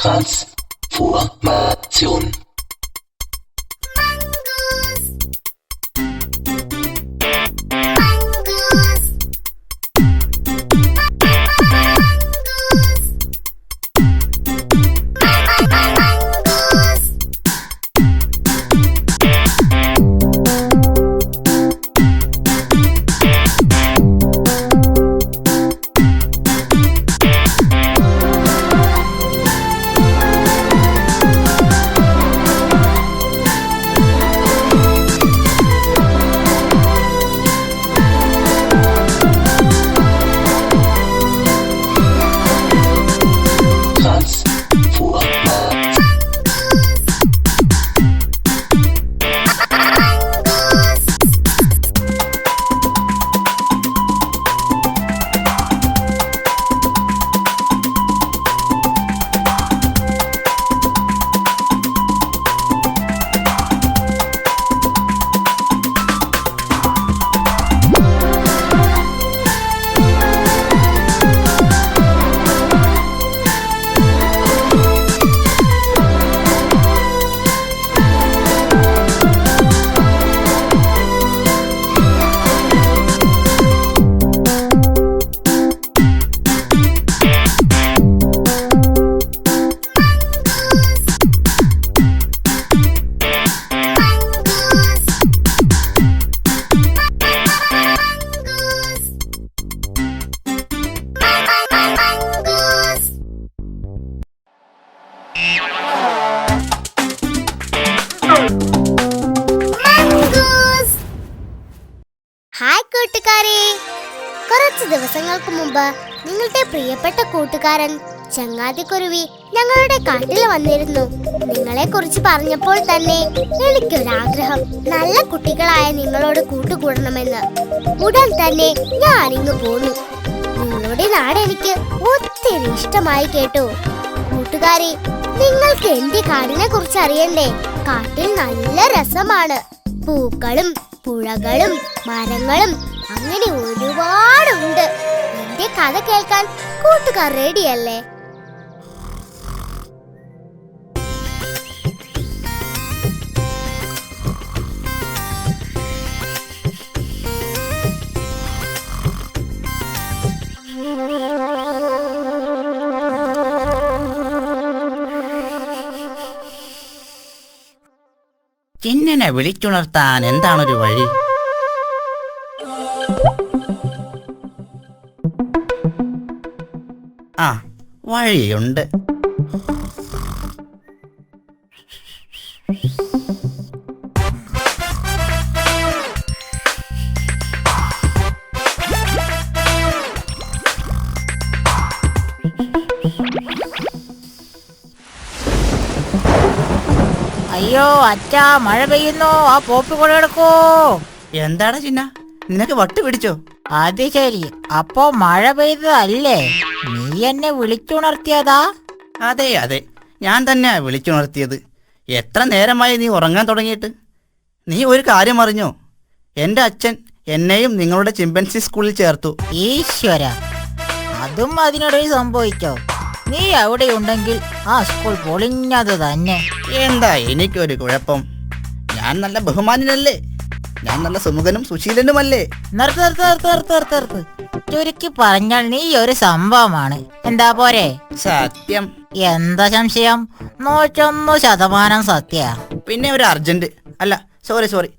Transformation. Hi കൂട്ടുകാരെ, കുറച്ച് ദിവസങ്ങൾക്ക് മുമ്പ് നിങ്ങളുടെ പ്രിയപ്പെട്ട കൂട്ടുകാരൻ ചങ്ങാതിക്കുരുവി ഞങ്ങളുടെ കാട്ടിൽ വന്നിരുന്നു. നിങ്ങളെ കുറിച്ച് പറഞ്ഞപ്പോൾ തന്നെ എനിക്കൊരാഗ്രഹം, നല്ല കുട്ടികളായ നിങ്ങളോട് കൂട്ടുകൂടണമെന്ന്. ഉടൻ തന്നെ ഞാൻ ഇങ്ങ് പോന്നു. നിങ്ങളുടെ നാട് എനിക്ക് ഒത്തിരി ഇഷ്ടമായി കേട്ടോ. കൂട്ടുകാരെ, നിങ്ങൾക്ക് എന്റെ കാടിനെ കുറിച്ച് അറിയണ്ടേ? കാട്ടിൽ നല്ല രസമാണ്. പൂക്കളും പുഴകളും മരങ്ങളും അങ്ങനെ ഒരുപാടുണ്ട്. എന്റെ കഥ കേൾക്കാൻ കൂട്ടുകാർ റെഡിയല്ലേ? ചിന്നനെ വിളിച്ചുണർത്താൻ എന്താണൊരു വഴി? ആ, വഴിയുണ്ട്. അയ്യോ അച്ഛാ, മഴ പെയ്യുന്നു. ആ പോപ്പി കൂടെ എടുക്കൂ. എന്താടാ ചിന്ന, നിനക്ക് വട്ട് പിടിച്ചോ? അത് ശരി, അപ്പോ മഴ പെയ്തതല്ലേ? നീ എന്നെ വിളിച്ചുണർത്തിയതാ? അതെ അതെ, ഞാൻ തന്നെ വിളിച്ചുണർത്തിയത്. എത്ര നേരമായി നീ ഉറങ്ങാൻ തുടങ്ങിയിട്ട്? നീ ഒരു കാര്യം അറിഞ്ഞോ? എൻ്റെ അച്ഛൻ എന്നെയും നിങ്ങളുടെ ചിമ്പൻസി സ്കൂളിൽ ചേർത്തു. ഈശ്വര, അതും അതിനിടയിൽ സംഭവിച്ചോ? നീ അവിടെയുണ്ടെങ്കിൽ ആ സ്കൂൾ പൊളിഞ്ഞത് തന്നെ. എന്താ എനിക്കൊരു കുഴപ്പം? ഞാൻ നല്ല ബഹുമാനനല്ലേ? ഞാൻ നല്ല സുമുഖനും സുശീലനുമല്ലേ? നിർത്ത്. ചുരുക്കി പറഞ്ഞാൽ നീ ഒരു സംഭവമാണ്. എന്താ പോരെ? സത്യം. എന്താ സംശയം? 101% സത്യ. പിന്നെ ഒരു അർജന്റ്, അല്ല സോറി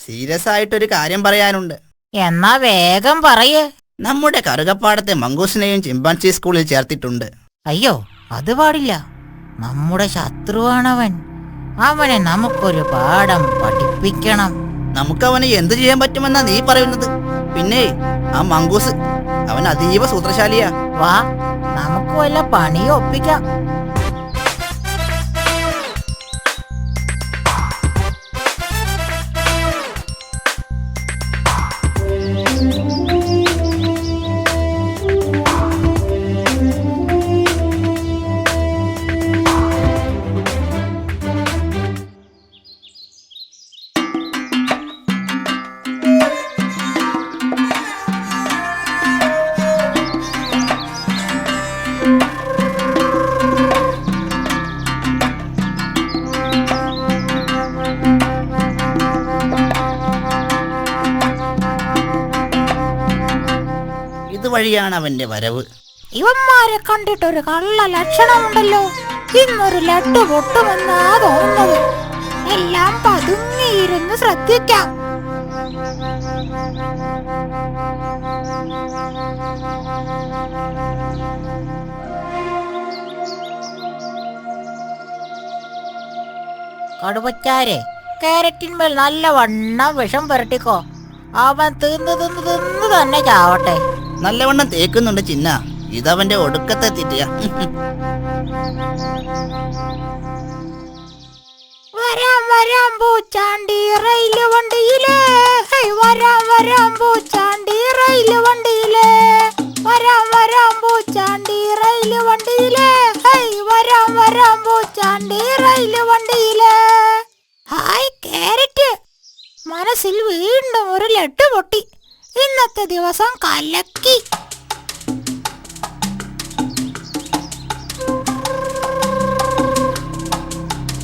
സീരിയസ് ആയിട്ടൊരു കാര്യം പറയാനുണ്ട്. എന്നാ വേഗം പറയേ. നമ്മുടെ കറുകപ്പാടത്തെ മങ്കൂസിനെയും ചിമ്പാൻസി സ്കൂളിൽ ചേർത്തിട്ടുണ്ട്. അയ്യോ, അത് പാടില്ല. നമ്മുടെ ശത്രുവാണവൻ. അവനെ നമുക്കൊരു പാഠം പഠിപ്പിക്കണം. നമുക്കവനെ എന്തു ചെയ്യാൻ പറ്റുമെന്നാ നീ പറയുന്നത്? പിന്നെ ആ മങ്കൂസ്, അവൻ അതീവ സൂത്രശാലിയാ. വാ, നമുക്ക് വല്ല പണിയും ഒപ്പിക്കാം. വഴിയാണ് അവന്റെ വരവ്. ഇവന്മാരെ കണ്ടിട്ടൊരു കള്ള ലക്ഷണമുണ്ടല്ലോ. ഇന്നൊരു ലഡ്ഡു പൊട്ടുമെന്നാ തോന്നുന്നത്. എല്ലാം പതുങ്ങിയിരുന്ന് ശ്രദ്ധിക്കാം. കടുവച്ചാരെ, കാരറ്റിന്മേൽ നല്ല വണ്ണം വിഷം പുരട്ടിക്കോ. അവൻ തിന്ന് തിന്ന് തിന്ന് തന്നെ ചാവട്ടെ. നല്ലവണ്ണം തേക്കുന്നുണ്ട് ചിന്ന. ഇതവന്റെ ഒടുക്കത്തെ തീറ്റയാ. വരാം വരാം പൂച്ചാണ്ടി റെയില് വണ്ടിയിലേ, വരാം വരാം പൂച്ചാണ്ടി റെയില് വണ്ടിയിലേ, വരാം വരാം പൂച്ചാണ്ടി റെയില് വണ്ടിയിലേ, വരാം വരാം പൂച്ചാണ്ടി റെയില് വണ്ടിയിലേ. ഹായ് കാരറ്റ്, മനസ്സിൽ വീണ്ടും ഒരു ലഡ്ഡു പൊട്ടി. ഇന്നത്തെ ദിവസം കലക്കി.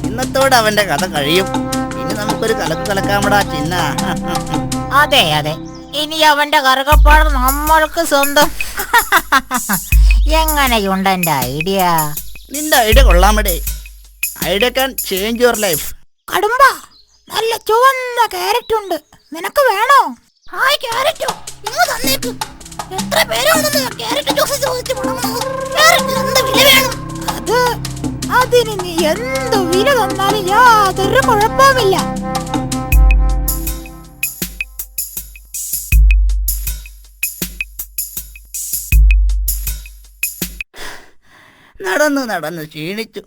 ഇന്നത്തോടെ അവന്റെ കഥ കഴിയും. ഇനി നമുക്കൊരു കലക്ക് കലക്കാമടാ ചിന്ന. അതെ അതെ, ഇനി അവന്റെ കറുകപ്പാട് നമ്മൾക്ക് സ്വന്തം. എങ്ങനെയുണ്ട് എന്റെ ഐഡിയ? നിന്റെ ഐഡിയ കൊള്ളാമടേ. Idea can change your life. കടുമ്പ, നല്ല ചുവന്ന കാരറ്റ് ഉണ്ട്, നിനക്ക് വേണോ? ഹായ് കാരറ്റോ, ഇങ്ങ് തന്നേക്ക്. എത്ര പേരാണെന്ന് കാരറ്റ് ജ്യൂസ് ചോദിച്ചു മുടങ്ങുന്നത്? കാരറ്റിന് എന്ത് വില വേണം? അതിന് നീ എന്ത് വില തന്നാലും യാതൊരു കുഴപ്പമില്ല. നടന്നു നടന്നു ക്ഷീണിച്ചു.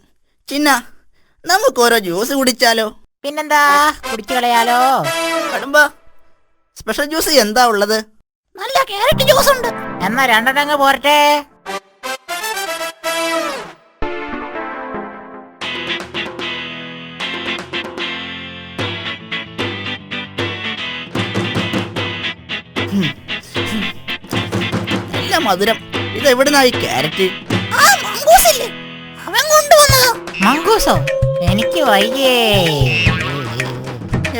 ചിന്ന, നമുക്ക് ഓരോ ജ്യൂസ് കുടിച്ചാലോ? പിന്നെന്താ, കുടിച്ചു കളയാലോ. കടുമ്പ, സ്പെഷ്യൽ ജ്യൂസ് എന്താ ഉള്ളത്? നല്ല കാരറ്റ് ജ്യൂസ് ഉണ്ട്. എന്നാ രണ്ടെണ്ണങ്ങ് പോരട്ടെ. നല്ല മധുരം. ഇതെവിടുന്നായി ക്യാരറ്റ്? അവൻ കൊണ്ടുവന്നോ? മങ്കൂസോ? എനിക്ക് വയ്യേ.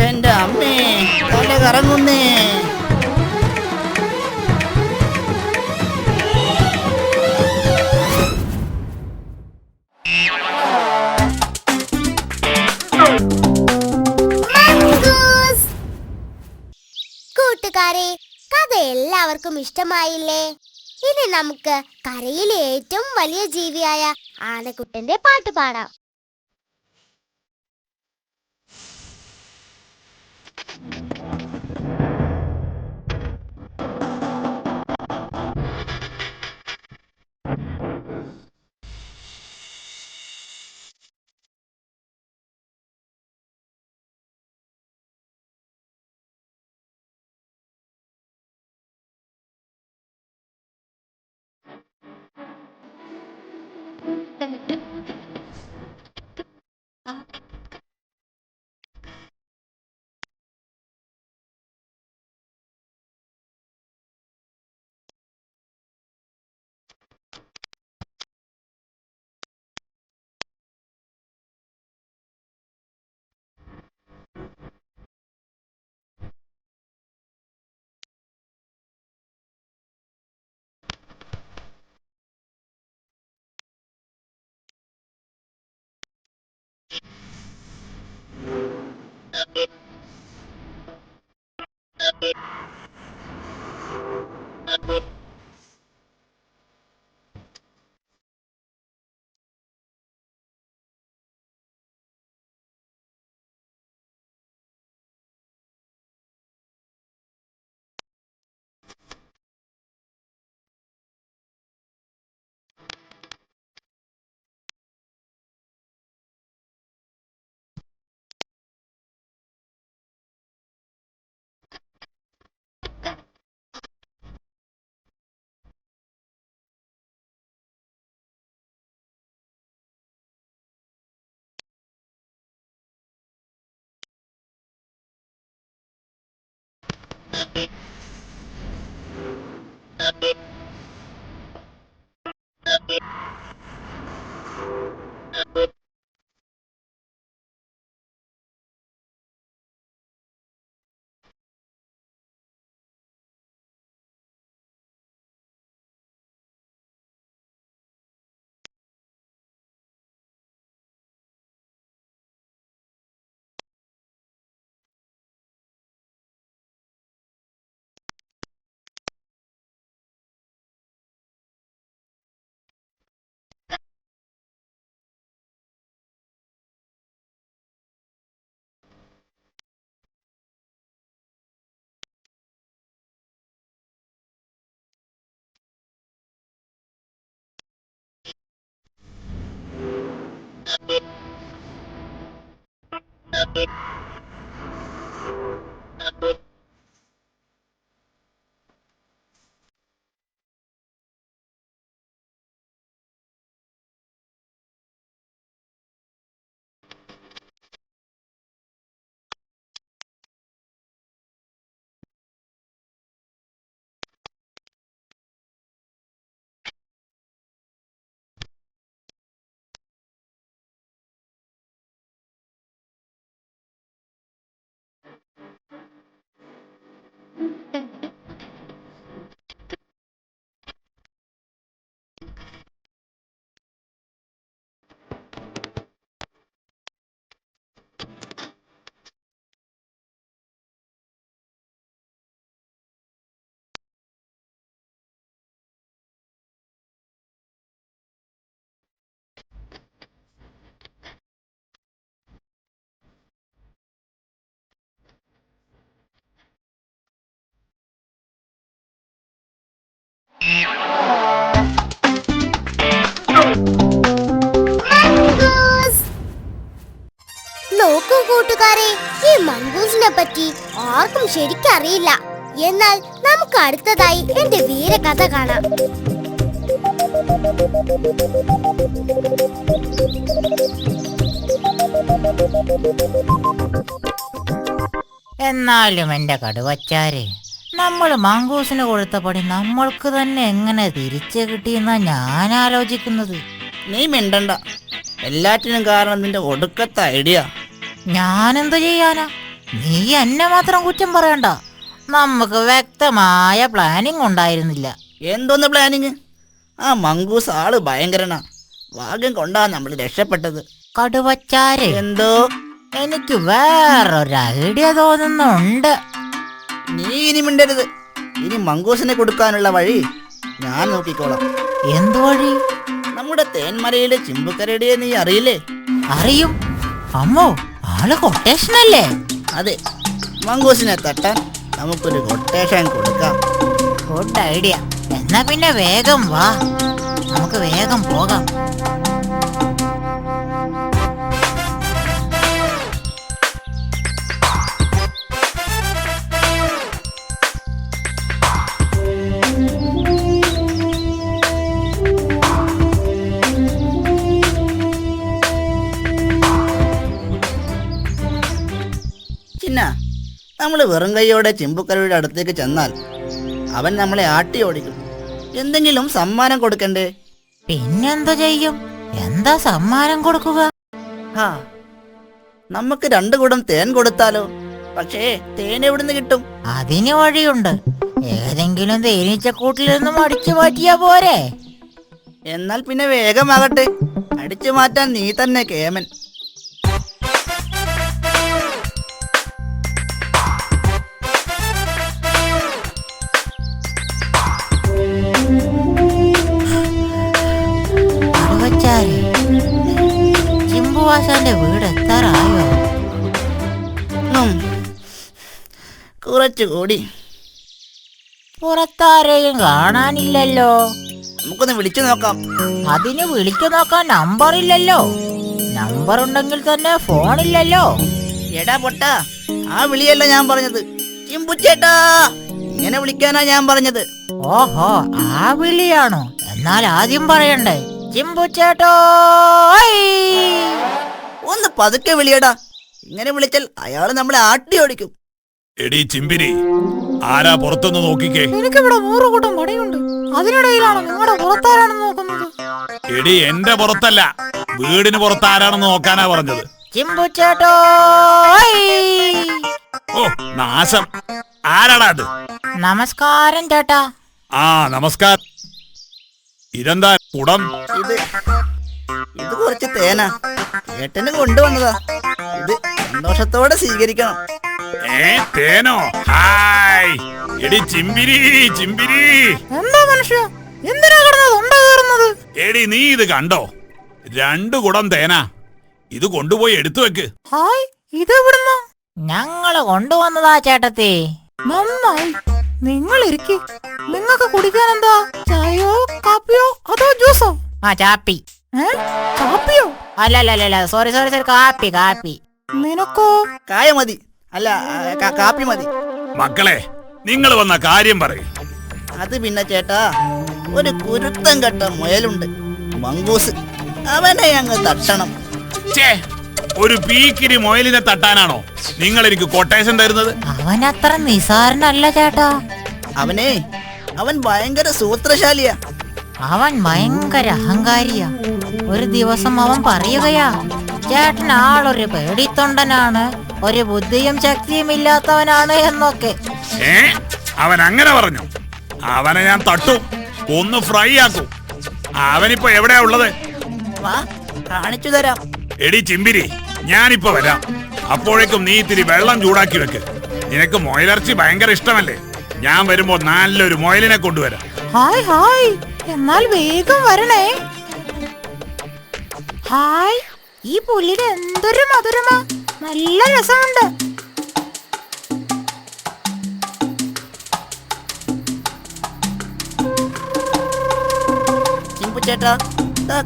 എന്റെ അമ്മേ, തല കറങ്ങുന്നേ. കൂട്ടുകാരെ, കഥ എല്ലാവർക്കും ഇഷ്ടമായില്ലേ? ഇനി നമുക്ക് കരയിലെ ഏറ്റവും വലിയ ജീവിയായ ആനക്കുട്ടന്റെ പാട്ട് പാടാം. മംഗൂസ്! നോക്കൂ കൂട്ടുകാരെ, ഈ മംഗൂസിനെ പറ്റി ആർക്കും ശരിക്കറിയില്ല. എന്നാൽ നമുക്ക് അടുത്തതായി എന്റെ വീരകഥ കാണാം. എന്നാലും എന്റെ കടുവച്ചാരെ, നമ്മൾ മംഗൂസിന് കൊടുത്ത പണി നമ്മൾക്ക് തന്നെ എങ്ങനെ തിരിച്ചു കിട്ടിയെന്നാ ഞാൻ ആലോചിക്കുന്നത്. നീ മിണ്ടണ്ട. എല്ലാറ്റിനും കാരണം നിന്റെ ഒടുക്കത്തെ ഐഡിയ. ഞാനെന്ത് ചെയ്യാനാ? നീ എന്നെ മാത്രം കുറ്റം പറയണ്ട. നമുക്ക് വ്യക്തമായ പ്ലാനിങ് ഉണ്ടായിരുന്നില്ല. എന്തോന്ന് പ്ലാനിങ്? ആ മംഗൂസ് ആള് ഭയങ്കരനാ. ഭാഗ്യം കൊണ്ടാ നമ്മൾ രക്ഷപ്പെട്ടത്. കടുവച്ചാരെ, എന്തോ? എനിക്ക് വേറൊരു ഐഡിയ തോന്നുന്നുണ്ട്. നീ ഇനി മിണ്ടരുത്. ഇനി മംഗൂസിനെ കൊടുക്കാനുള്ള വഴി ഞാൻ നോക്കിക്കോളാം. എന്തു വഴി? നമ്മുടെ തേന്മലയിലെ ചിമ്പുക്കരടിയെ നീ അറിയില്ലേ? അറിയും. അമ്മോ, ആള് കൊട്ടേഷനല്ലേ? അതെ, മംഗൂസിനെ തട്ടാൻ നമുക്കൊരു കൊട്ടേഷൻ കൊടുക്കാം. Good idea. എന്നാ പിന്നെ വേഗം വാ, നമുക്ക് വേഗം പോകാം. ചിന്ന, നമ്മൾ വെറും കൈയോടെ ചിമ്പുക്കരയുടെ അടുത്തേക്ക് ചെന്നാൽ അവൻ നമ്മളെ ആട്ടി ഓടിക്കും. എന്തെങ്കിലും സമ്മാനം കൊടുക്കണ്ടേ? പിന്നെന്തു ചെയ്യും? എന്താ സമ്മാനം കൊടുക്കുക? ആ, നമുക്ക് 2 കുടം തേൻ കൊടുത്താലോ? പക്ഷേ തേൻ എവിടുന്ന് കിട്ടും? അതിന് വഴിയുണ്ട്. ഏതെങ്കിലും തേനീച്ചക്കൂട്ടിൽ നിന്നും അടിച്ചു മാറ്റിയാ പോരെ? എന്നാൽ പിന്നെ വേഗമാകട്ടെ. അടിച്ചു മാറ്റാൻ നീ തന്നെ കേമൻ. ചിമ്പുവാശാന്റെ വീട് എത്താറായോ? കുറച്ചുകൂടി. പുറത്താരെയും കാണാനില്ലല്ലോ. നമുക്കൊന്ന് വിളിച്ചു നോക്കാം. അതിന് വിളിച്ചു നോക്കാൻ നമ്പറില്ലല്ലോ. നമ്പർ ഉണ്ടെങ്കിൽ തന്നെ ഫോണില്ലല്ലോ. എടാ പൊട്ടാ, ആ വിളിയല്ല ഞാൻ പറഞ്ഞത്. ചിമ്പുച്ചേട്ടാ, ഇങ്ങനെ വിളിക്കാനാ ഞാൻ പറഞ്ഞത്. ഓഹോ, ആ വിളിയാണോ? എന്നാൽ ആദ്യം പറയണ്ടേ, ചിമ്പുച്ചേട്ടോ. ഒന്ന് പതുക്കെ വിളിയടാ. ഇങ്ങനെ വിളിച്ചാൽ അയാള് നമ്മളെ ആട്ടി ഓടിക്കും. എടീ ചിമ്പിരി, ആരാ പുറത്തൊന്ന് നോക്കിക്കേ. എനിക്കിവിടെ 100 കൂട്ടം പണിയുണ്ട്. അതിനിടയിലാണ് നിങ്ങളുടെ പുറത്താരാണെന്ന് നോക്കുന്നത്. എടി എന്റെ പുറത്തല്ല, വീടിന് പുറത്ത് ആരാണെന്ന് നോക്കാനാ പറഞ്ഞത്. ചിമ്പുച്ചേട്ടോ. ഓ നാശം, ആരാടാ അത്? നമസ്കാരം ചേട്ടാ. ആ നമസ്കാരം. ഇതെന്താ കുടം? ഇത് കുറച്ച് തേനാ, ഏട്ടന് കൊണ്ടുവന്നതാ. ഇത് സന്തോഷത്തോടെ സ്വീകരിക്കണം. തേനോ? ഹായ് എടി ചിമ്പിരി, ചിമ്പിരി. എന്താ മനുഷ്യ, എന്തിനാ കിടന്നത് ഉണ്ടാകുന്നത്? എടി നീ ഇത് കണ്ടോ? 2 കുടം തേനാ. ഇത് കൊണ്ടുപോയി എടുത്തു വെക്ക്. ഹായ്, ഇതെവിടുന്ന? ഞങ്ങള് കൊണ്ടുവന്നതാ ചേട്ടത്തി. നന്നായി, നിങ്ങൾ ഇരിക്കി. നിങ്ങൾക്ക് കുടിക്കാൻ എന്താ? ചായയോ കാപ്പിയോ അതോ ജ്യൂസോ? ആ ചാപ്പി. കാപ്പിയോ? അല്ലല്ല, സോറി, കാപ്പി. നിനക്കോ? കായ മതി, അല്ല കാപ്പി മതി. മക്കളെ, നിങ്ങൾ വന്ന കാര്യം പറയും. അത് പിന്നെ ചേട്ടാ, ഒരു കുരുത്തം കെട്ട മുയലുണ്ട്, മങ്കൂസ്. അവനെ അങ്ങ് തട്ടണം. ചേ, ഒരു പീക്കിരി മൊയലിനെ തട്ടാനാണോ നിങ്ങൾ എനിക്ക് കൊട്ടേഷൻ തരുന്നത്? അവനത്ര നിസാരനല്ല ചേട്ടാ. അവൻ ഭയങ്കര സൂത്രശാലിയാ. അവൻ ഭയങ്കര അഹങ്കാരിയാ. ഒരു ദിവസം അവൻ പറയുകയാ, ചേട്ടൻ ആളൊരു പേടിത്തൊണ്ടനാണ്, ഒരു ബുദ്ധിയും ശക്തിയും ഇല്ലാത്തവനാണ് എന്നൊക്കെ. അവൻ അങ്ങനെ പറഞ്ഞു? അവനെ ഞാൻ തട്ടും, ഒന്ന് ഫ്രൈ ആക്കും. അവനിപ്പോ എവിടെയാ ഉള്ളത്? വാ, കാണിച്ചു തരാം. എടി ചിമ്പിരി, ഞാനിപ്പോ വരാം. അപ്പോഴേക്കും നീ ഇത്തിരി വെള്ളം ചൂടാക്കി വെക്ക്. നിനക്ക് മൊയലിറച്ചി ഭയങ്കര ഇഷ്ടമല്ലേ? ഞാൻ വരുമ്പോ നല്ലൊരു മൊയലിനെ കൊണ്ടുവരാം. ഹായ് ഹായ്, എന്നാൽ വേഗം വരണേ. ഹായ്, ഈ പുല്ലിന് എന്തൊരു മധുരമാ, നല്ല രസമുണ്ട്. ചിമ്പു ചേട്ടാ,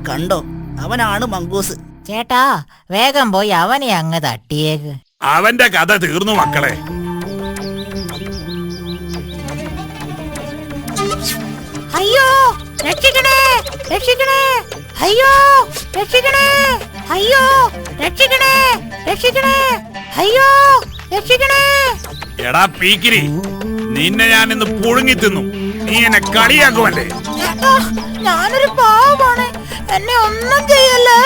കണ്ടോ, അവനാണ് മങ്കൂസ്. ചേട്ടാ, വേഗം പോയി അവനെ അങ്ങ് തട്ടിയേക്ക്. അവന്റെ കഥ തീർന്നു മക്കളെ. അയ്യോ, രക്ഷിക്കണേ, രക്ഷിക്കണേ, അയ്യോ, രക്ഷിക്കണേ, അയ്യോ, രക്ഷിക്കണേ, രക്ഷിക്കണേ, അയ്യോ, രക്ഷിക്കണേ. എടാ പീക്കിരി, നിന്നെ ഞാൻ ഇന്ന് പുഴുങ്ങി തിന്നു. നീ എന്നെ കളിയാക്കുമല്ലേ? ചേട്ടാ, ഞാനൊരു പാവമാണ്, എന്നെ ഒന്നും ചെയ്യല്ലേ.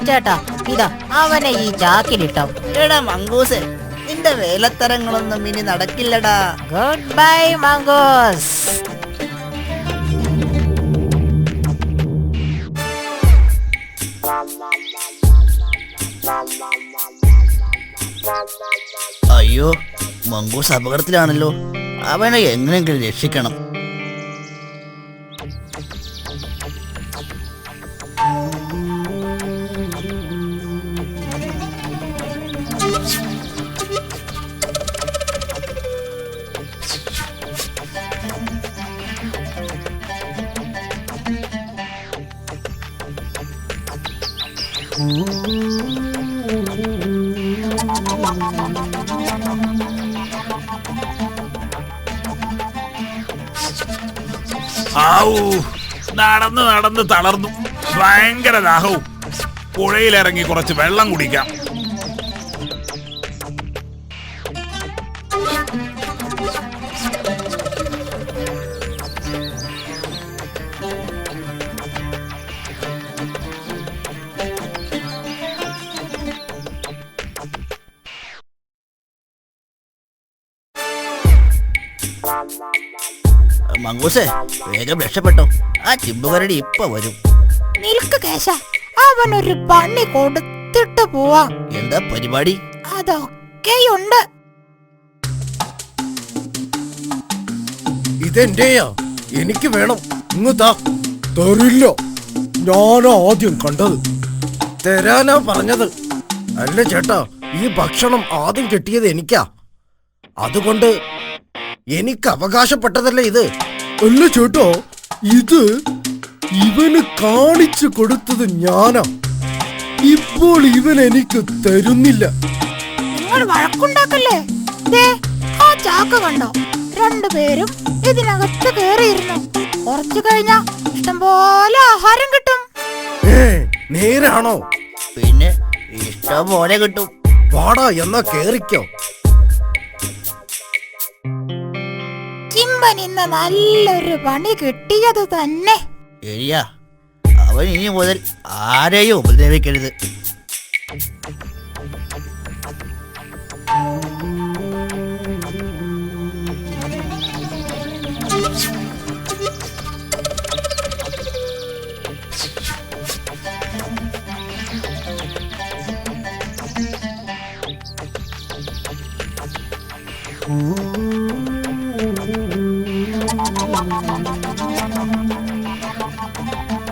ചേട്ടാ, ഇതാ അവനെ ഈ ചാക്കിലിട്ടോ. എടാ മങ്കൂസ്, നിന്റെ വേലത്തരങ്ങളൊന്നും ഇനി നടക്കില്ലടാ. Good bye mongoose. അയ്യോ, മങ്കൂസ് അപകടത്തിലാണല്ലോ. അവനെ എങ്ങനെയെങ്കിലും രക്ഷിക്കണം. ആവൂ, നടന്ന് നടന്ന് തളർന്നു. ഭയങ്കര ദാഹവും. പുഴയിലിറങ്ങി കുറച്ച് വെള്ളം കുടിക്കാം. മങ്കൂസേ, വേഗം രക്ഷപ്പെട്ടോ. ആ ചിമ്പുകരടി ഇപ്പൊ വരും. നിൽക്ക് കേശ, അവനൊരു പണി കൊടുത്തിട്ട് പോവാം. എന്താ പരിപാടി? അതൊക്കെയുണ്ട്. ഇതെന്റെയാ, എനിക്ക് വേണം. ഇങ്ങ് താ. തരില്ല, ഞാനാ ആദ്യം കണ്ടത്. തരാനാ പറഞ്ഞത്. അല്ല ചേട്ടാ, ഈ ഭക്ഷണം ആദ്യം കിട്ടിയത് എനിക്കാ. അതുകൊണ്ട് എനിക്ക് അവകാശപ്പെട്ടതല്ലേ ഇത്. അല്ല ചേട്ടാ, ഇത് ഇവന് കാണിച്ചു കൊടുത്തത് ഞാനാ. ഇപ്പോൾ ഇവൻ എനിക്ക് തരുന്നില്ല. നിങ്ങൾ വഴക്കുണ്ടാക്കല്ലേ? ദേ, ആ ചാക്ക് കണ്ടോ? രണ്ടുപേരും ഇതിനകത്ത് കേറിയിരുന്നു. കുറച്ചു കഴിഞ്ഞാ ഇഷ്ടംപോലെ ആഹാരം കിട്ടും. നേരാണോ? പിന്നെ ഇഷ്ടം പോലെ കിട്ടും. വാടാ, എന്നാ കേറിക്കോ. ചിമ്പൻ ഇന്ന് നല്ലൊരു പണി കിട്ടിയത് തന്നെ. ശരിയാ, അവൻ ഇനി മുതൽ ആരെയും ഉപദ്രവിക്കരുത്.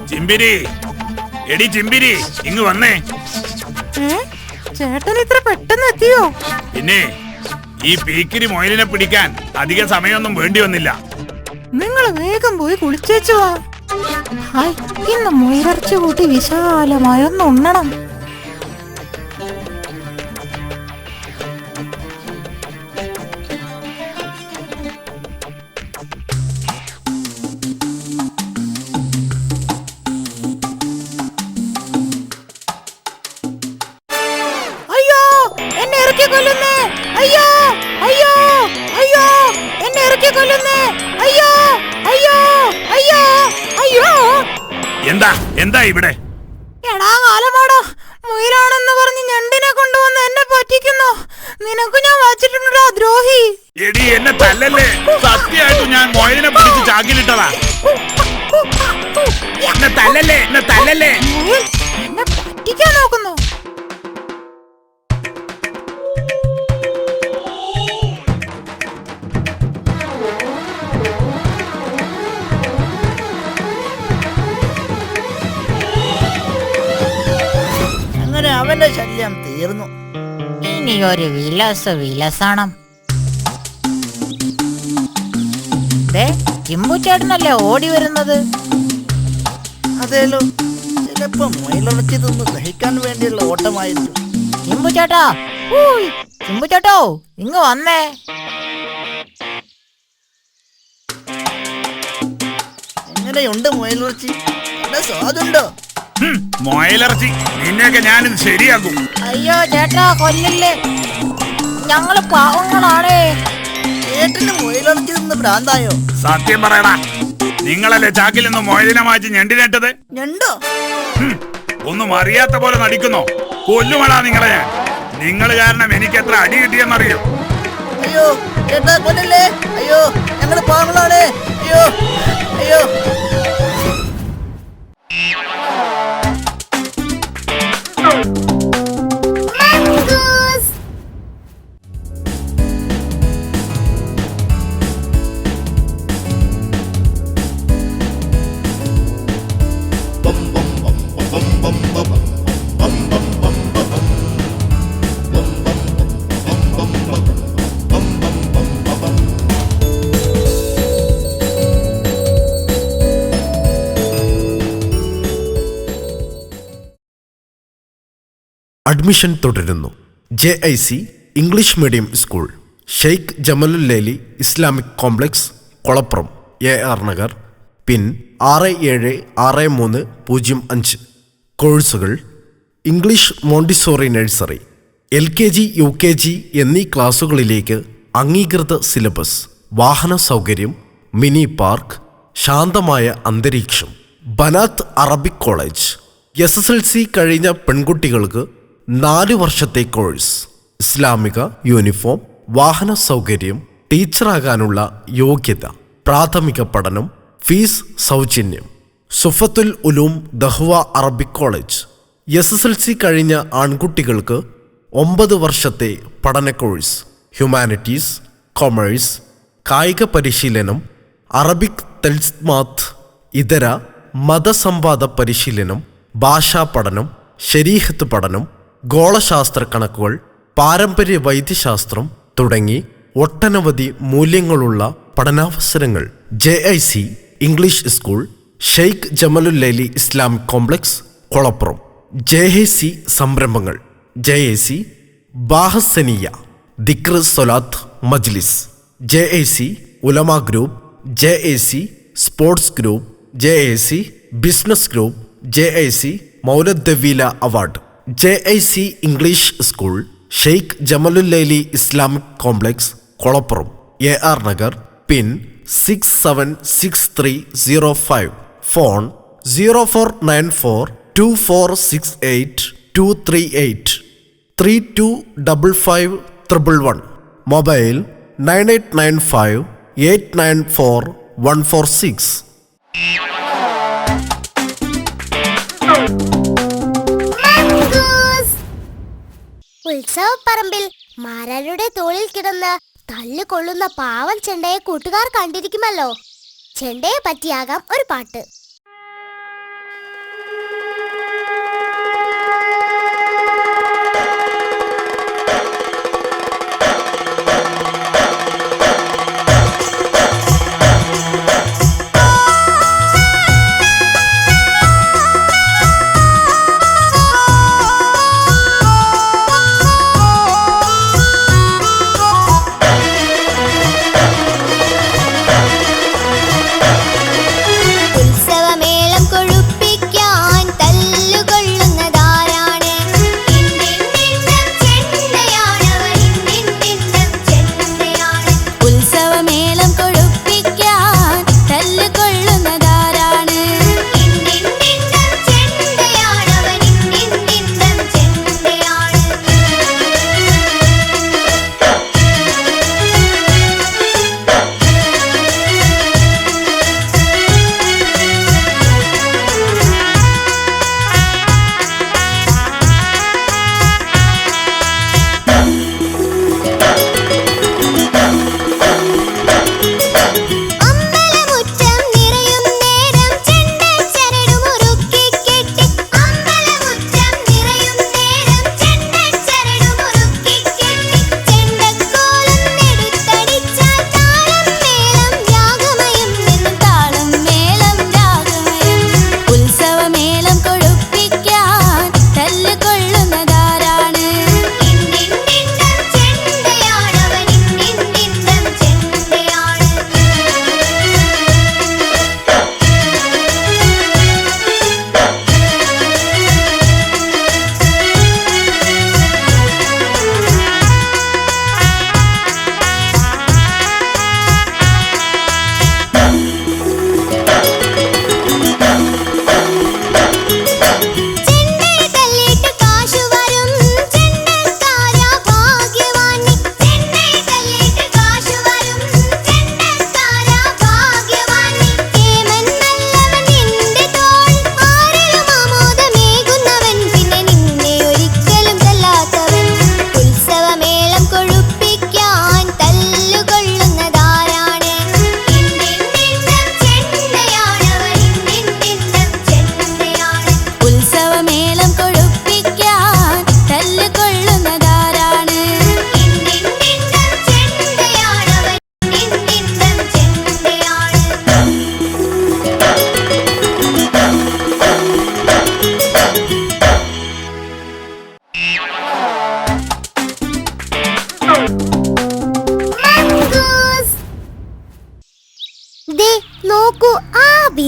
ചിമ്പിരി, എടി ചിമ്പിരി, ഇങ്ങ് വന്നേ. ചേട്ടൻ ഇത്ര പെട്ടെന്ന് എത്തിയോ? പിന്നെ ഈ പീക്കിരി മൊയിലിനെ പിടിക്കാൻ അധിക സമയമൊന്നും വേണ്ടി വന്നില്ല. നിങ്ങൾ വേഗം പോയി കുളിച്ചേച്ചു വാ. ഹായ്, ഇന്ന് മുയലിറച്ചി കൂട്ടി വിശാലമായി ഒന്ന് ഉണ്ണണം. അയ്യോ, എന്നെ ഇറക്കി കൊല്ലുന്നേ! അയ്യോ, അയ്യോ, അയ്യോ, എന്നെ ഇറക്കി കൊല്ലുന്നേ! അയ്യോ, അയ്യോ, അയ്യോ, അയ്യോ! എന്താ എന്താ ഇവിടെ? എടാ കാലമാടാ, മുയലാണെന്ന് പറഞ്ഞ് ഞണ്ടിനെ കൊണ്ടുവന്ന് എന്നെ പറ്റിക്കുന്നു. നിനക്ക് ഞാൻ വച്ചിട്ടുണ്ടാ ദ്രോഹി. എടി എന്നെ തല്ലല്ലേ, സത്യമായിട്ടും ഞാൻ മൊയിലിനെ പിടിച്ച് ചാക്കിലിട്ടതാ. എന്നെ തല്ലല്ലേ, എന്നെ തല്ലല്ലേ. മുയൽ എന്നെ പറ്റിക്കാൻ നോക്കുന്നു. അങ്ങനെ അവന്റെ ശല്യം തീർന്നു. ഇനി ഒരു വിലസണം. ചിമ്പുചേട്ടനല്ലേ ഓടി വരുന്നത്? അതേലോ, ചിലപ്പോ മുയലിറച്ചി തിന്ന് ദഹിക്കാൻ വേണ്ടിയുള്ള ഓട്ടമായിരിക്കും. ചിമ്പുചേട്ടാ, ചിമ്പുചേട്ടോ, ഇങ്ങ് വന്നേ. എങ്ങനെയുണ്ട് മുയലിറച്ചി? നല്ല സ്വാദുണ്ടോ? മൊയിലിറച്ചി നിന്നെയൊക്കെ ഞാനിത് ശരിയാക്കും. അയ്യോ ചേട്ടാ, കൊല്ലല്ലേ, ഞങ്ങള് പാവങ്ങളാണേ. ചേട്ടന് മുയലിറച്ചി തിന്ന് ഭ്രാന്തായോ? സത്യം പറയടാ, നിങ്ങളല്ലേ ചാക്കിൽ നിന്ന് മൊയിലിനെ മാറ്റി ഞണ്ടിനെട്ടത്? ഞണ്ടോ? ഒന്നും അറിയാത്ത പോലെ നടിക്കുന്നോ? കൊല്ലുമടാ നിങ്ങളെ ഞാൻ. നിങ്ങൾ കാരണം എനിക്ക് എത്ര അടി കിട്ടിയെന്നറിയോ? അയ്യോ ചേട്ടാ, കൊല്ലല്ലേ! അയ്യോ, ഞങ്ങള് പാവങ്ങളാണ്. അയ്യോ, അയ്യോ. മംഗൂസ്. അഡ്മിഷൻ തുടരുന്നു. JIC English medium school, Sheikh Jamalullaili Islamic complex, Kolappuram, AR Nagar, pin 676305. കോഴ്സുകൾ: English Montessori nursery, LKG UKG എന്നീ ക്ലാസുകളിലേക്ക് അംഗീകൃത സിലബസ്, വാഹന സൗകര്യം, മിനി പാർക്ക്, ശാന്തമായ അന്തരീക്ഷം. ബനാത്ത് അറബിക് കോളേജ്, SSLC കഴിഞ്ഞ പെൺകുട്ടികൾക്ക് 4 വർഷത്തെ കോഴ്സ്, ഇസ്ലാമിക യൂണിഫോം, വാഹന സൗകര്യം, ടീച്ചറാകാനുള്ള യോഗ്യത, പ്രാഥമിക പഠനം, ഫീസ് സൗജന്യം. സുഫത്തുൽ ഉലൂം ദഹ്വ അറബിക് കോളേജ്, SSLC കഴിഞ്ഞ ആൺകുട്ടികൾക്ക് 9 വർഷത്തെ പഠന കോഴ്സ്, ഹ്യൂമാനിറ്റീസ്, കൊമേഴ്സ്, കായിക പരിശീലനം, അറബിക് തൽസ്മാത്ത്, ഇതര മതസംവാദ പരിശീലനം, ഭാഷാ പഠനം, ശരീഅത്ത് പഠനം, ഗോളശാസ്ത്ര കണക്കുകൾ, പാരമ്പര്യ വൈദ്യശാസ്ത്രം തുടങ്ങി ഒട്ടനവധി മൂല്യങ്ങളുള്ള പഠനാവസരങ്ങൾ. JIC English school, Sheikh Jamalullaili Islamic complex, Kolappuram. JIC സംരംഭങ്ങൾ: JIC ബാഹസനിയ, ദിക്ർ സൊലാത്ത് മജ്ലിസ്, JIC ഉലമ group, JIC sports group, JIC business group, JIC മൗലദ്ദവീല award. JIC English school, Sheikh Jamalullaili Islamic complex, Kolappuram, AR Nagar, pin 676305. Phone 0494246823 325511. Mobile 9895894146. ഉത്സവപ്പറമ്പിൽ മാരാരുടെ തോളിൽ കിടന്ന് തല്ലുകൊള്ളുന്ന പാവം ചെണ്ടയെ കൂട്ടുകാർ കണ്ടിരിക്കുമല്ലോ. ചെണ്ടയെ പറ്റിയാകാം ഒരു പാട്ട്.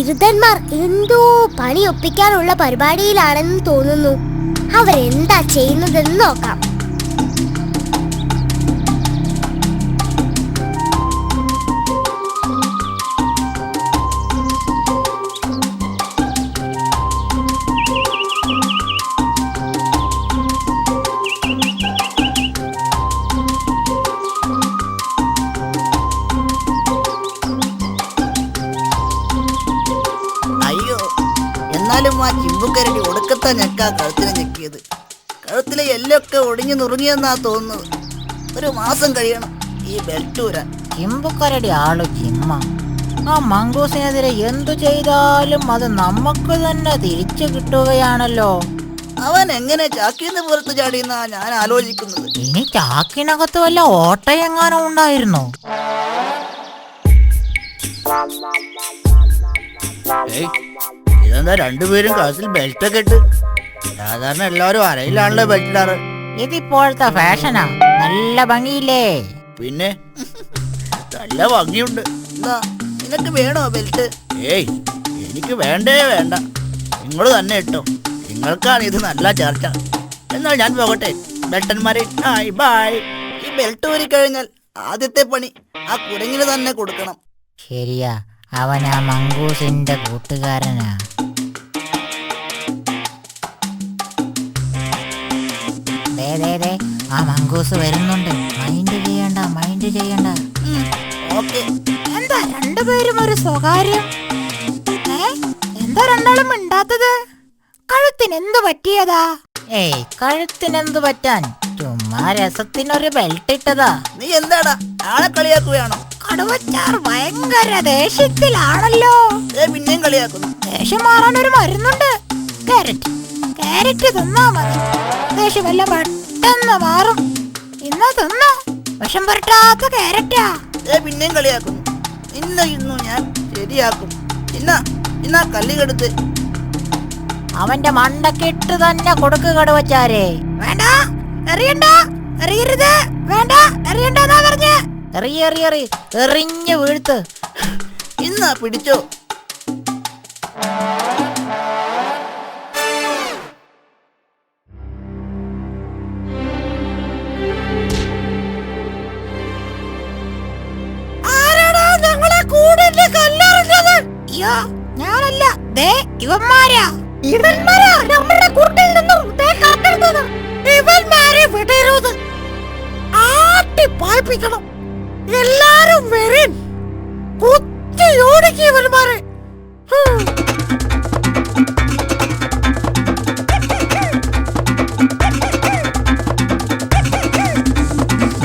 വൃദ്ധന്മാർ എന്തോ പണി ഒപ്പിക്കാനുള്ള പരിപാടിയിലാണെന്ന് തോന്നുന്നു. അവരെന്താ ചെയ്യുന്നതെന്ന് നോക്കാം. അയ്യോ, എന്നാലും ആ ചിമ്പുക്കരടി ഒടുക്കത്തെ ഞെക്കാ കഴുത്തിനെ ഞെക്കിയത്. കഴുത്തിലെ എല്ലൊക്കെ ഒടിഞ്ഞു നുറുങ്ങിയെന്നാ തോന്നുന്നത്. ഒരു മാസം കഴിയണം ഈ ബെൽറ്റ് ഊരാൻ. ചിമ്പുക്കരടി ആള് ജിമ്മ. ആ മംഗൂസിനെതിരെ എന്തു ചെയ്താലും അത് നമുക്ക് തന്നെ തിരിച്ചു കിട്ടുകയാണല്ലോ. അവൻ എങ്ങനെ ചാക്കിന്ന് പുറത്ത് ചാടിയെന്നാ ഞാൻ ആലോചിക്കുന്നത്. ഇനി ചാക്കിനകത്ത് വല്ല ഓട്ടയെങ്ങാനും ഉണ്ടായിരുന്നോ? ഇതെന്താ രണ്ടുപേരും കഴുത്തിൽ ബെൽറ്റൊക്കെ ഇട്ട്? സാധാരണ എല്ലാവരും അരയിലാണല്ലോ ബെൽറ്റ് ഇടാറ്. ഇതിപ്പോഴത്തെ ഫാഷനാ. നല്ല ഭംഗിയില്ലേ? പിന്നെ നല്ല ഭംഗിയുണ്ട്. എന്താ നിനക്ക് വേണോ ബെൽറ്റ്? ഏയ്, എനിക്ക് വേണ്ടേ വേണ്ട. നിങ്ങൾ തന്നെ ഇട്ടോ, നിങ്ങൾക്കാണ് ഇത് നല്ല ചർച്ച. എന്നാൽ ഞാൻ പോകട്ടെ ബെൽറ്റന്മാരെ. ബൈ. ഈ ബെൽറ്റ് ഊരിക്കഴിഞ്ഞാൽ ആദ്യത്തെ പണി ആ കുരങ്ങിന് തന്നെ കൊടുക്കണം. ശരിയാ, അവനാ മംഗൂസിന്റെ കൂട്ടുകാരനാ. ദേ, ആ മംഗൂസ് വരുന്നുണ്ട്. മൈൻഡ് ചെയ്യണ്ട. ഓക്കെ. എന്താ രണ്ടുപേരും ഒരു സ്വകാര്യം? എന്താ രണ്ടാളും മിണ്ടാത്തത്? കഴുത്തിനെന്ത് പറ്റിയതാ? ഏയ്, കഴുത്തിനെന്ത് പറ്റാൻ? ചുമ്മാ രസത്തിനൊരു ബെൽറ്റ് ഇട്ടതാ. നീ എന്താടാ ആളെ കളിയാക്കുകയാണോ? കടുവച്ചാർ ഭയങ്കര ദേഷ്യത്തിലാണല്ലോ. പിന്നെയും കളിയാക്കുന്നു. ദേഷ്യം മാറാൻ ഒരു മരുന്നുണ്ട്. ക്യാരറ്റ് തിന്നാ മതി. ദേഷ്യമെല്ലാം പെട്ടെന്ന് മാറും. ഇന്ന് തിന്നോ? വിഷം പുരട്ടാത്ത ക്യാരറ്റാ. പിന്നെയും കളിയാക്കുന്നു. ഇന്നു ഞാൻ ശരിയാക്കും. ഇന്നാ കല്ലുകെടുത്ത് അവന്റെ മണ്ടക്കിട്ട് തന്നെ കൊടുക്ക് കടുവച്ചാരെ. വേണ്ട, എറിയരുത്. വേണ്ട, എറിയണ്ടെന്നാ പറഞ്ഞ്. എറിഞ്ഞ് വീഴ്ത്ത്. ഇന്നാ പിടിച്ചോ. ആരാടാ ഞങ്ങളെ കൂടിന്റെ കല്ലെറിഞ്ഞത്? അയ്യോ, ഞാനല്ല. ദേ ഇവന്മാരാ നമ്മുടെ കൂട്ടിൽ നിന്നും കട്ടെടുത്തത്. ഇവന്മാരെ വിടരുത്. ആട്ടി പായിപ്പിക്കണം. എല്ലാരും വരും. കുത്തിയോടിക്ക് ഇവന്മാരെ.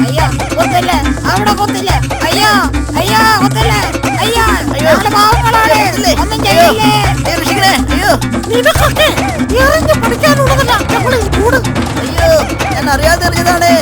അയ്യോ, കൊത്തല്ലേ, അവിടെ കൊത്തില്ലേ. അയ്യോ, കൊത്തല്ലേ. അയ്യോ, പാവങ്ങളാണ്. ഒന്നും ചെയ്യില്ലേ. നിനക്കൊക്കെ എറിഞ്ഞ് പഠിക്കാനുള്ളതല്ല ഞങ്ങൾ ഈ കൂട്. അയ്യോ, ഞാൻ അറിയാതെ എറിഞ്ഞതാണ്.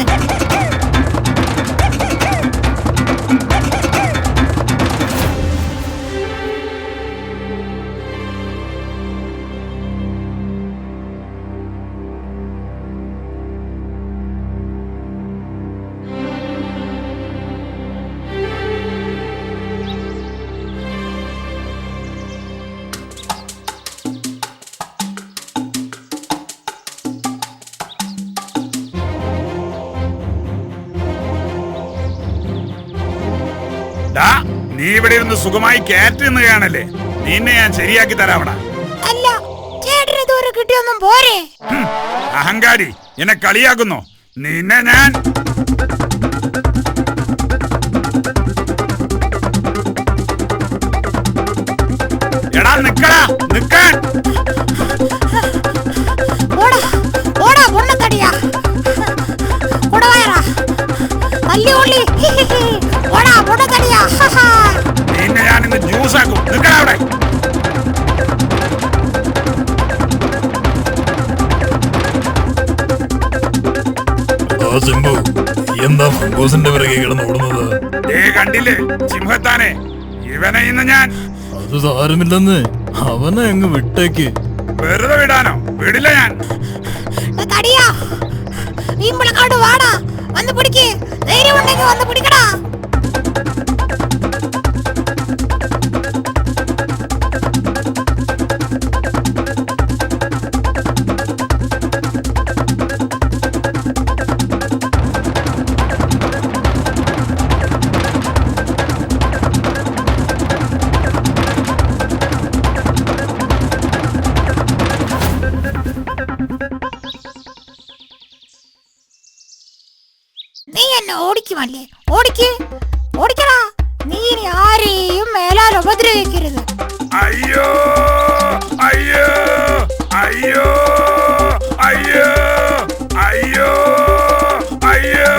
നീ ഇവിടെ ഇരുന്ന് സുഖമായി ക്യാറ്റ് നിന്നുകയാണല്ലേ? നിന്നെ ഞാൻ ശരിയാക്കി തരാവടാ. അല്ല, ചേട്ടന് ഇതുവരെ കിട്ടിയൊന്നും പോരെ? അഹങ്കാരി, എന്നെ കളിയാക്കുന്നു. നിന്നെ ഞാൻ എടാ നിക്കാൻ. ഓടാ പൊണ്ണത്തടിയാ. ഓടാ പൊണ്ണത്തടിയാ. നിന്നെ ഞാൻ ഇന്ന് ജ്യൂസ് ആക്കും. നിൽക്കണ അവിടെ. എന്താ മംഗൂസിന്റെ പിറകെ കിടന്ന് ഓടുന്നത്? കണ്ടില്ലേ സിംഹത്താനെ, ഇവനെ ഇന്ന് ഞാൻ. അത് സാരമില്ലെന്ന്, അവനെ അങ്ങ് വിട്ടേക്ക്. വെറുതെ വിടാനോ? വിടില്ല ഞാൻ. തടിയാ, വീമ്പളക്കാട് വാടാ, വന്ന് പിടിക്ക്. ധൈര്യം ഉണ്ടെങ്കിൽ വന്ന് പിടിക്കടാ. നീ എന്നെ ഓടിക്കുമല്ലേ? ഓടിക്കടാ. നീ ഇനി ആരെയും മേലാൽ ഉപദ്രവിക്കരുത്. അയ്യോ അയ്യോ അയ്യോ അയ്യോ അയ്യോ അയ്യോ.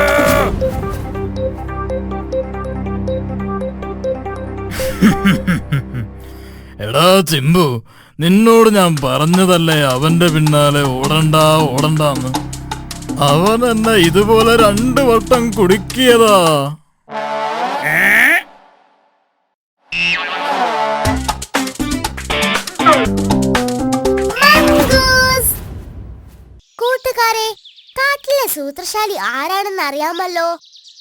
എടാ ചിമ്പു, നിന്നോട് ഞാൻ പറഞ്ഞതല്ലേ അവന്റെ പിന്നാലെ ഓടണ്ടാന്ന്. അവൻ എന്നെ ഇതുപോലെ 2 വട്ടം കുടുക്കിയതാ. കൂട്ടുകാരെ, കാട്ടിലെ സൂത്രശാലി ആരാണെന്ന് അറിയാമല്ലോ?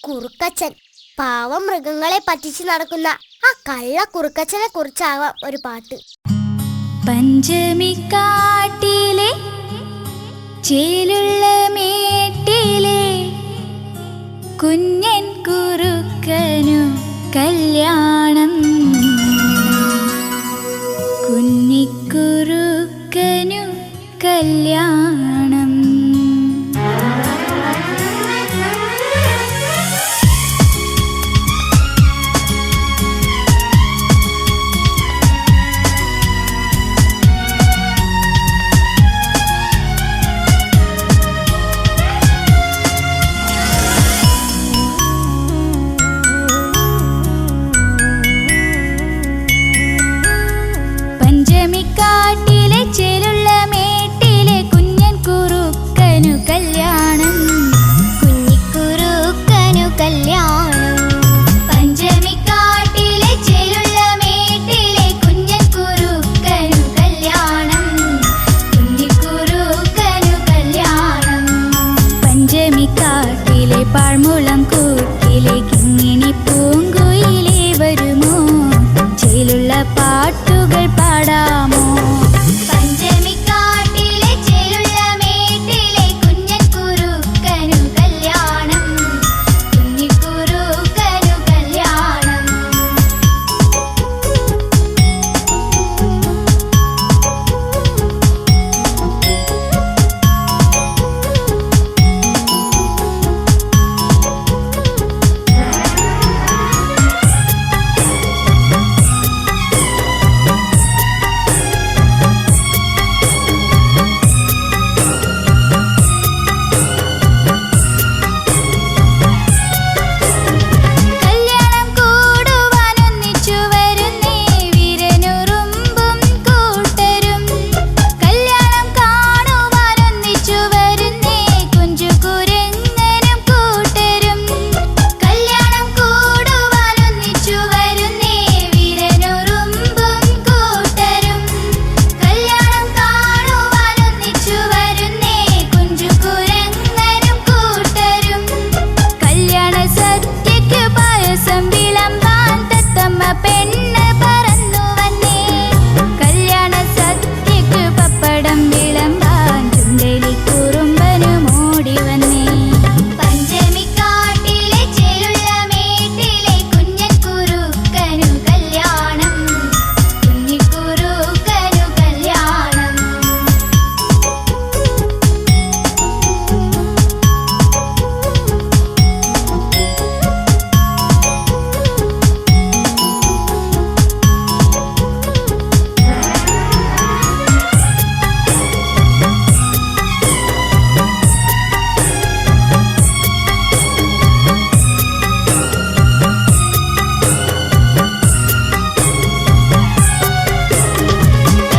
കുറുക്കച്ചൻ. പാവം മൃഗങ്ങളെ പറ്റിച്ചു നടക്കുന്ന ആ കള്ള കുറുക്കച്ചനെ കുറിച്ചാവാം ഒരു പാട്ട്. പഞ്ചമിക്കാട്ടിലെ ചേലുള്ള മേട്ടിലെ കുഞ്ഞൻ കുറുക്കനു കല്യാണം, കുഞ്ഞിക്കുറുക്കനു കല്യാണം. പഞ്ചമിക്കാട്ടിലെ ചേലുള്ള മേട്ടിലെ കുഞ്ഞൻ കുറുക്കനു കല്യാണം, കുഞ്ഞിക്കുറുക്കനു കല്യാണം. പഞ്ചമിക്കാട്ടിലെ ചേലുള്ള മേട്ടിലെ കുഞ്ഞൻ കുറുക്കനു കല്യാണം, കുഞ്ഞിക്കുറുക്കനു കല്യാണം. പഞ്ചമിക്കാട്ടിലെ പാഴ്മുളം കൂട്ടിലെ കിങ്ങിണി പൂങ്കുയിലേ വരുമോ? ചേലുള്ള പാട്ടുകൾ പാടാമോ? പഞ്ചമിക്കാട്ടിലെ ചേലുള്ള മേട്ടിലെ കുഞ്ഞൻ കുറുക്കനു കല്യാണം, കുഞ്ഞിക്കുറുക്കനു കല്യാണം. കല്യാണം കൂടുവാനൊന്നിച്ചു വരുന്നേ വീരനുറുമ്പും കൂട്ടരും, കല്യാണം കാണുവാനൊന്നിച്ചു വരുന്നേ കുഞ്ചുകുരങ്ങനും കൂട്ടരും. കല്യാണം കൂടുവാനൊന്നിച്ചു വരുന്നേ വീരനുറുമ്പും കൂട്ടരും, കല്യാണം കാണുവാനൊന്നിച്ചു വരുന്നേ കുഞ്ചുകുരങ്ങനും കൂട്ടരും. കല്യാണ സദ്യക്ക് പായസം വിളമ്പാൻ തത്തമ്മ പെണ്ണ് പറന്നു വന്നേ, കല്യാണ സദ്യക്ക് പപ്പടം വിളമ്പാൻ ചുണ്ടലി കുറുമ്പനും ഓടി വന്നേ. പഞ്ചമിക്കാട്ടിലെ ചേലുള്ള മേട്ടിലെ കുഞ്ഞൻ കുറുക്കനു കല്യാണം, കുഞ്ഞിക്കുറുക്കനു കല്യാണം.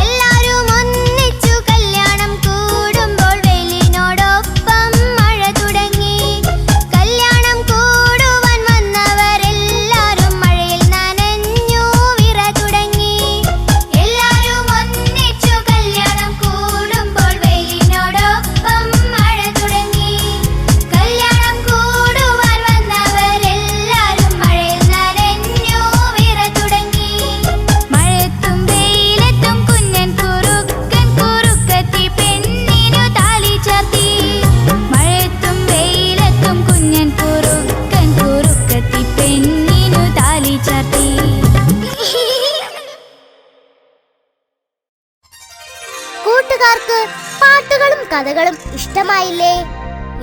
എല്ലാരും ഒന്നിച്ചു കല്യാണം കൂടുമ്പോൾ വെയിലിനോടൊപ്പം മഴ തുടങ്ങി. കല്യാണം കൂടുവാൻ വന്നവരെല്ലാരും മഴയിൽ നനഞ്ഞു വിറ തുടങ്ങി. എല്ലാരും ഒന്നിച്ചു കല്യാണം കൂടുമ്പോൾ വെയിലിനോടൊപ്പം മഴ തുടങ്ങി. കല്യാണം കൂടുവാൻ വന്നവരെല്ലാരും മഴയിൽ നനഞ്ഞു വിറ തുടങ്ങി. മഴയത്തും വെയിലത്തും കുഞ്ഞൻ കുറുക്കൻ കുറുക്കത്തി പെണ്ണിനു താലി ചാർത്തി. മഴയത്തും വെയിലത്തും കുഞ്ഞൻ കുറുക്കൻ കുറുക്കത്തി പെണ്ണിനു താലി ചാർത്തി. കൂട്ടുകാർക്ക് പാട്ടുകളും കഥകളും ഇഷ്ടമായില്ലേ?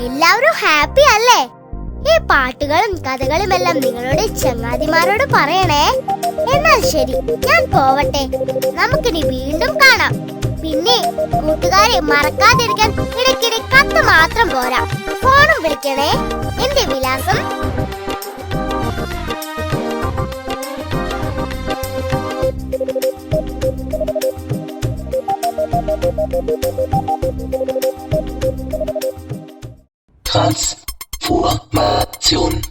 എല്ലാവരും ഹാപ്പി അല്ലേ? ഈ പാട്ടുകളും കഥകളും എല്ലാം നിങ്ങളുടെ ചങ്ങാതിമാരോട് പറയണേ. എന്നാൽ ശരി, ഞാൻ പോവട്ടെ. നമുക്കിനി വീണ്ടും കാണാം. പിന്നെ കൂട്ടുകാരെ മറക്കാതിരിക്കാൻ ഇടയ്ക്കിടെ കത്ത് മാത്രം പോരാ, ഫോണും വിളിക്കണേ. എന്റെ വിലാസം Transformation.